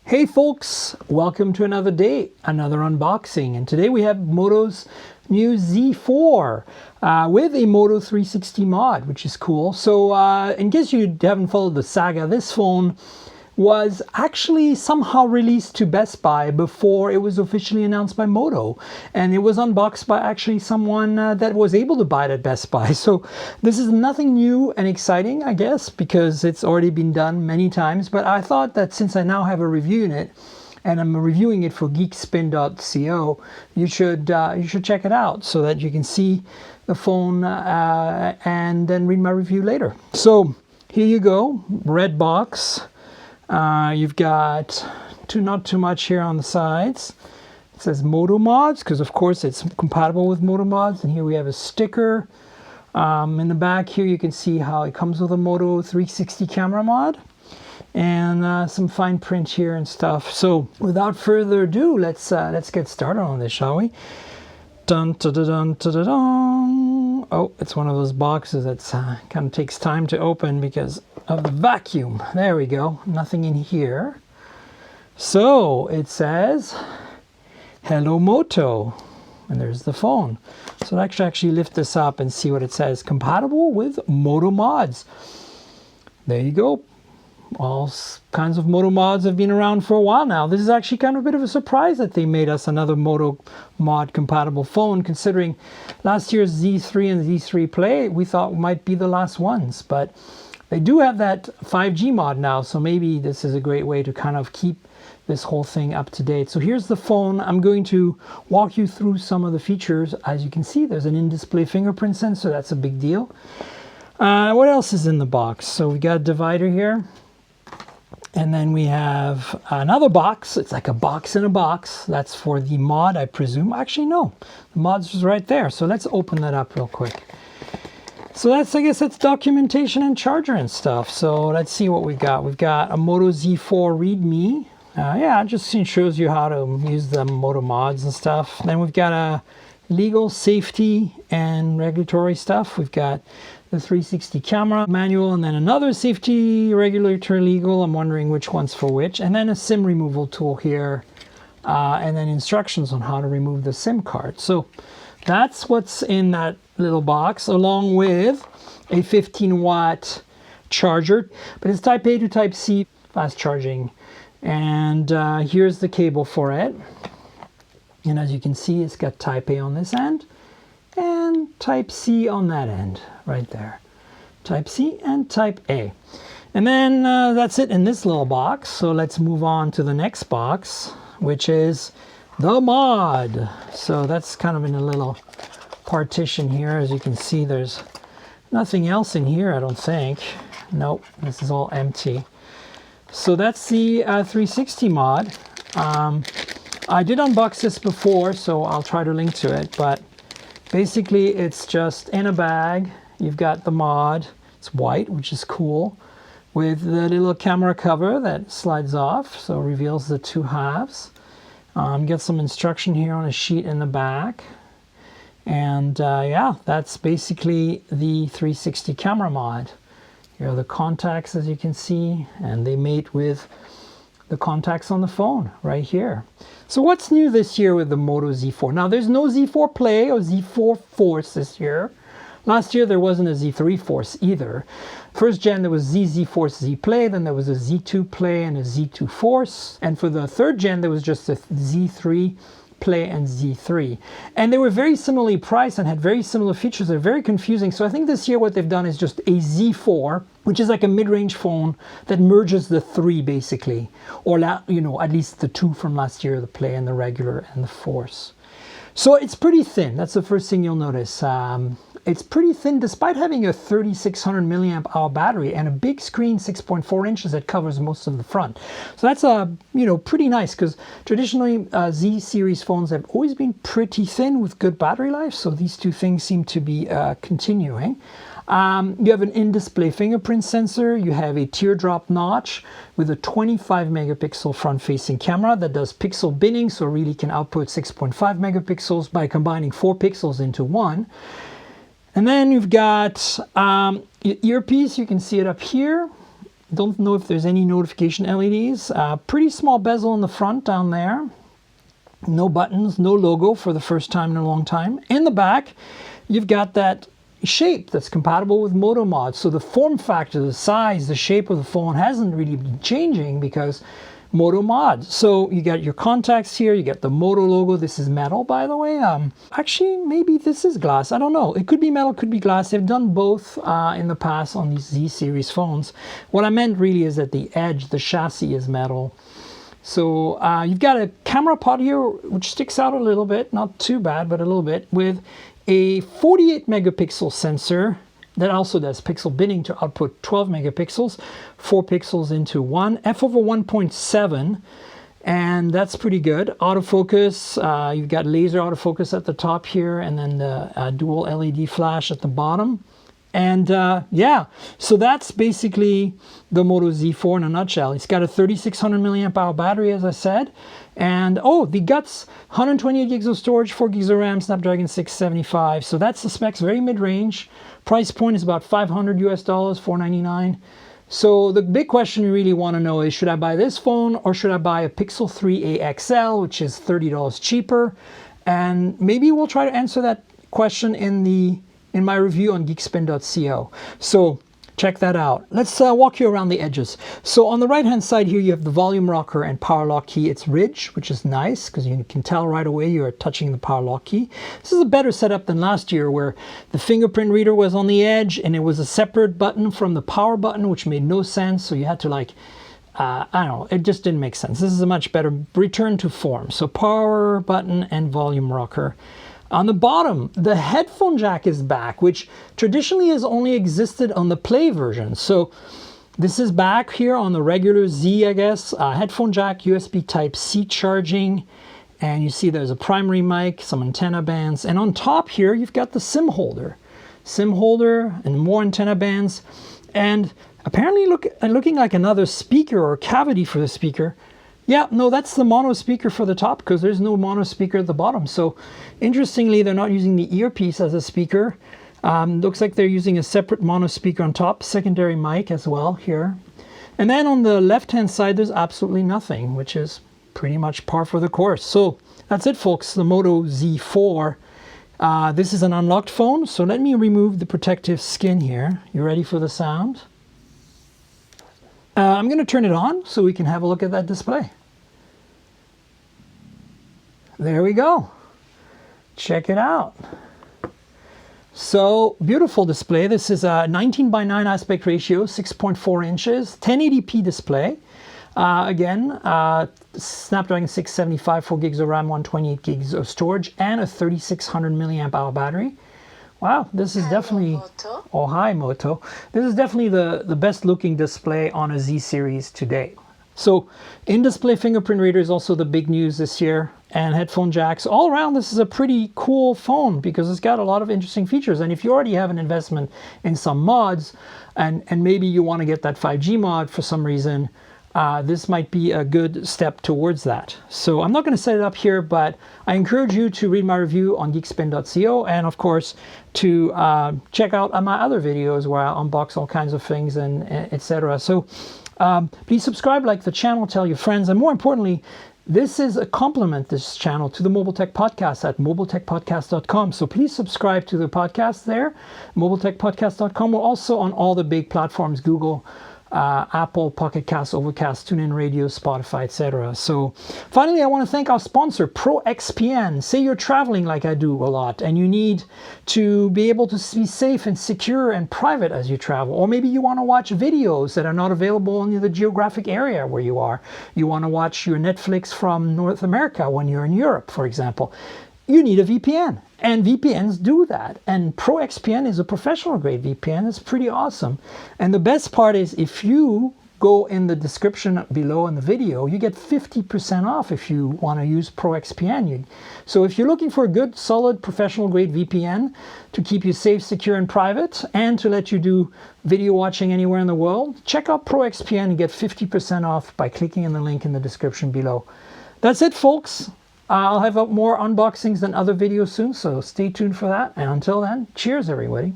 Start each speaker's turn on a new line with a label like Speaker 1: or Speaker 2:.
Speaker 1: Hey folks, welcome to another day, another unboxing, and today we have Moto's new Z4 with a Moto 360 mod, which is cool. So in case you haven't followed the saga, this phone was actually somehow released to Best Buy before it was officially announced by Moto, and it was unboxed by actually someone that was able to buy it at Best Buy. So this is nothing new and exciting, I guess, because it's already been done many times, but I thought that since I now have a review in it and I'm reviewing it for geekspin.co, you should check it out so that you can see the phone and then read my review later. So here you go, red box. You've got not too much here on the sides. It says Moto Mods because of course it's compatible with Moto Mods, and here we have a sticker. In the back here you can see how it comes with a Moto 360 camera mod and some fine print here and stuff. So without further ado, let's get started on this, shall we? Dun, dun, dun, dun, dun, dun. Oh, it's one of those boxes that's kind of takes time to open because of the vacuum. There we go. Nothing in here. So it says, "Hello Moto," and there's the phone. So let's actually lift this up and see what it says. Compatible with Moto Mods. There you go. All kinds of Moto Mods have been around for a while now. This is actually kind of a bit of a surprise that they made us another Moto Mod compatible phone, considering last year's Z3 and Z3 Play we thought might be the last ones. But they do have that 5G mod now, so maybe this is a great way to kind of keep this whole thing up to date. So here's the phone. I'm going to walk you through some of the features. As you can see, there's an in-display fingerprint sensor. That's a big deal. What else is in the box? So we got a divider here. And then we have another box. It's like a box in a box. That's for the mod, I presume. Actually, no. The mod's just right there. So let's open that up real quick. So I guess that's documentation and charger and stuff. So let's see what we've got. We've got a Moto Z4 README. Yeah, it just shows you how to use the Moto mods and stuff. Then we've got a legal, safety, and regulatory stuff. We've got the 360 camera manual, and then another safety, regulatory, legal. I'm wondering which one's for which. And then a SIM removal tool here, and then instructions on how to remove the SIM card. So that's what's in that little box, along with a 15-watt charger, but it's Type A to Type C fast charging. And here's the cable for it. And as you can see, it's got Type A on this end and Type C on that end right there. Type C and Type A. And then that's it in this little box. So let's move on to the next box, which is the mod. So that's kind of in a little partition here. As you can see, there's nothing else in here, I don't think. Nope, this is all empty. So that's the 360 mod. I did unbox this before, so I'll try to link to it, but basically it's just in a bag. You've got the mod. It's white, which is cool, with the little camera cover that slides off, so reveals the two halves. Get some instruction here on a sheet in the back. And yeah, that's basically the 360 camera mod. Here are the contacts, as you can see, and they mate with the contacts on the phone right here. So what's new this year with the Moto Z4? Now, there's no Z4 Play or Z4 Force this year. Last year, there wasn't a Z3 Force either. First gen, there was Z Force Z Play, then there was a Z2 Play and a Z2 Force. And for the third gen, there was just a Z3 Play and Z3. And they were very similarly priced and had very similar features. They're very confusing. So I think this year what they've done is just a Z4, which is like a mid-range phone that merges the three basically. Or, you know, at least the two from last year, the Play and the regular and the Force. So it's pretty thin. That's the first thing you'll notice. It's pretty thin despite having a 3600 milliamp hour battery and a big screen, 6.4 inches, that covers most of the front. So that's you know, pretty nice, because traditionally Z series phones have always been pretty thin with good battery life. So these two things seem to be continuing. You have an in-display fingerprint sensor. You have a teardrop notch with a 25 megapixel front-facing camera that does pixel binning, so really can output 6.5 megapixels by combining 4 pixels into one. And then you've got earpiece. You can see it up here. Don't know if there's any notification LEDs. Pretty small bezel in the front down there. No buttons, no logo for the first time in a long time. In the back, you've got that shape that's compatible with Moto Mod. So the form factor, the size, the shape of the phone hasn't really been changing because Moto Mod. So you got your contacts here, you get the Moto logo. This is metal, by the way. Actually, maybe this is glass. I don't know. It could be metal, could be glass. They've done both in the past on these Z series phones. What I meant really is that the edge, the chassis is metal. So you've got a camera pod here, which sticks out a little bit, not too bad, but a little bit, with a 48 megapixel sensor that also does pixel binning to output 12 megapixels, 4 pixels into 1, f/1.7, and that's pretty good. Autofocus, you've got laser autofocus at the top here, and then the dual LED flash at the bottom. And yeah, so that's basically the Moto Z4 in a nutshell. It's got a 3600 milliamp hour battery, as I said. And oh, the guts, 128 gigs of storage, 4 gigs of RAM, Snapdragon 675. So that's the specs, very mid-range. Price point is about $500 US, $499. So the big question you really want to know is, should I buy this phone or should I buy a Pixel 3a XL, which is $30 cheaper? And maybe we'll try to answer that question in my review on geekspin.co. So check that out. Let's walk you around the edges. So on the right hand side here, you have the volume rocker and power lock key. It's ridged, which is nice because you can tell right away you are touching the power lock key. This is a better setup than last year where the fingerprint reader was on the edge and it was a separate button from the power button, which made no sense. So you had to I don't know, it just didn't make sense. This is a much better return to form. So power button and volume rocker. On the bottom, the headphone jack is back, which traditionally has only existed on the Play version. So this is back here on the regular Z, I guess. Headphone jack, USB Type-C charging, and you see there's a primary mic, some antenna bands, and on top here, you've got the SIM holder. SIM holder and more antenna bands, and apparently looking like another speaker or cavity for the speaker. Yeah, no, that's the mono speaker for the top because there's no mono speaker at the bottom. So interestingly, they're not using the earpiece as a speaker. Looks like they're using a separate mono speaker on top, secondary mic as well here. And then on the left-hand side, there's absolutely nothing, which is pretty much par for the course. So that's it, folks, the Moto Z4. This is an unlocked phone, so let me remove the protective skin here. You ready for the sound? I'm going to turn it on so we can have a look at that display. There we go. Check it out. So beautiful display. This is a 19:9 aspect ratio, 6.4 inches, 1080p display. Again, Snapdragon 675, 4 gigs of RAM, 128 gigs of storage, and a 3600 milliamp hour battery. Wow, this is definitely, Moto. Oh, hi Moto. This is definitely the best looking display on a Z series to date. So in-display fingerprint reader is also the big news this year, and headphone jacks. All around, this is a pretty cool phone because it's got a lot of interesting features. And if you already have an investment in some mods, and maybe you want to get that 5G mod for some reason, this might be a good step towards that. So I'm not going to set it up here, but I encourage you to read my review on geekspin.co, and of course to check out my other videos where I unbox all kinds of things and etc. So please subscribe, like the channel, tell your friends, and more importantly, this is a complement, this channel, to the Mobile Tech Podcast at mobiletechpodcast.com. So please subscribe to the podcast there, mobiletechpodcast.com. We're also on all the big platforms, Google, Apple, Pocket Cast, Overcast, TuneIn Radio, Spotify, etc. So finally, I want to thank our sponsor, ProXPN. Say you're traveling like I do a lot and you need to be able to be safe and secure and private as you travel. Or maybe you want to watch videos that are not available in the geographic area where you are. You want to watch your Netflix from North America when you're in Europe, for example. You need a VPN. And VPNs do that. And ProXPN is a professional grade VPN. It's pretty awesome. And the best part is if you go in the description below in the video, you get 50% off if you want to use ProXPN. So if you're looking for a good, solid, professional grade VPN to keep you safe, secure, and private, and to let you do video watching anywhere in the world, check out ProXPN and get 50% off by clicking in the link in the description below. That's it, folks. I'll have up more unboxings and other videos soon, so stay tuned for that. And until then, cheers, everybody.